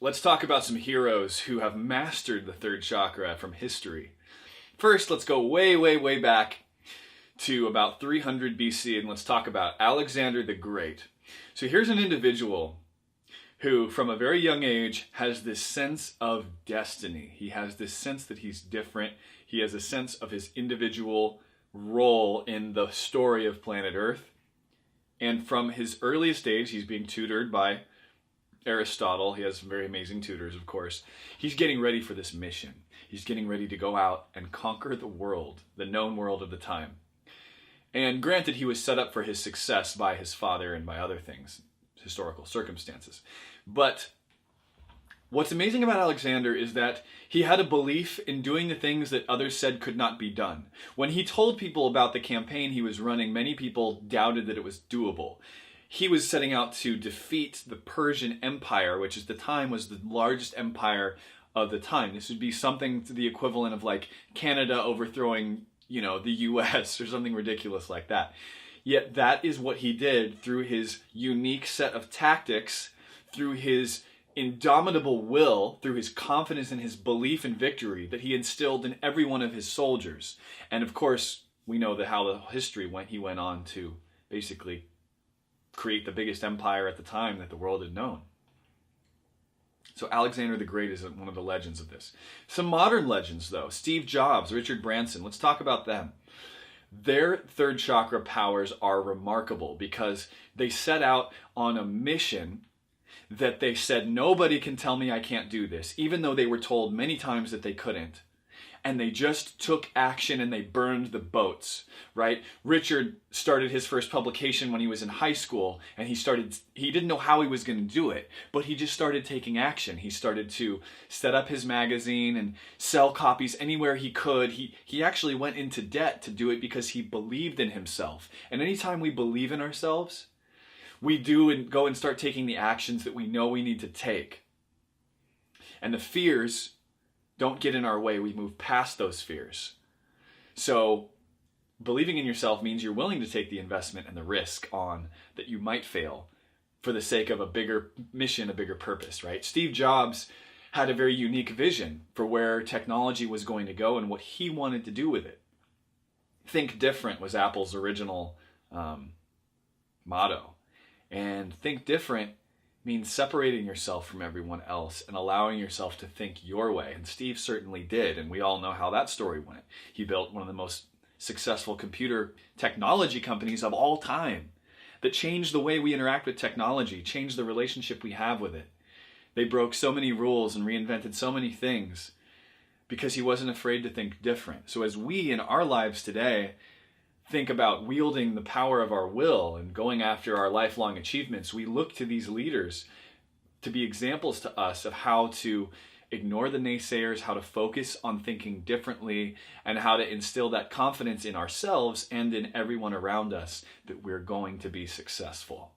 let's talk about some heroes who have mastered the third chakra from history. First, let's go way, way, way back to about 300 BC, and let's talk about Alexander the Great. So here's an individual who, from a very young age, has this sense of destiny. He has this sense that he's different. He has a sense of his individual role in the story of planet Earth. And from his earliest age, he's being tutored by Aristotle. He has some very amazing tutors, of course. He's getting ready for this mission. He's getting ready to go out and conquer the world, the known world of the time. And granted, he was set up for his success by his father and by other things, historical circumstances. But what's amazing about Alexander is that he had a belief in doing the things that others said could not be done. When he told people about the campaign he was running, many people doubted that it was doable. He was setting out to defeat the Persian Empire, which at the time was the largest empire of the time. This would be something to the equivalent of like Canada overthrowing, the US or something ridiculous like that. Yet that is what he did through his unique set of tactics, through his indomitable will, through his confidence and his belief in victory that he instilled in every one of his soldiers. And of course, we know that how the history went. He went on to basically create the biggest empire at the time that the world had known. So Alexander the Great is one of the legends of this. Some modern legends, though. Steve Jobs, Richard Branson. Let's talk about them. Their third chakra powers are remarkable because they set out on a mission that they said, nobody can tell me I can't do this, even though they were told many times that they couldn't. And they just took action and they burned the boats, right? Richard started his first publication when he was in high school, and he didn't know how he was going to do it, but he just started taking action. He started to set up his magazine and sell copies anywhere he could. He actually went into debt to do it because he believed in himself. And anytime we believe in ourselves, we do and go and start taking the actions that we know we need to take. And the fears don't get in our way. We move past those fears. So believing in yourself means you're willing to take the investment and the risk on that you might fail for the sake of a bigger mission, a bigger purpose, right? Steve Jobs had a very unique vision for where technology was going to go and what he wanted to do with it. Think different was Apple's original motto. And think different means separating yourself from everyone else and allowing yourself to think your way. And Steve certainly did, and we all know how that story went. He built one of the most successful computer technology companies of all time that changed the way we interact with technology, changed the relationship we have with it. They broke so many rules and reinvented so many things because he wasn't afraid to think different. So as we in our lives today think about wielding the power of our will and going after our lifelong achievements, we look to these leaders to be examples to us of how to ignore the naysayers, how to focus on thinking differently, and how to instill that confidence in ourselves and in everyone around us that we're going to be successful.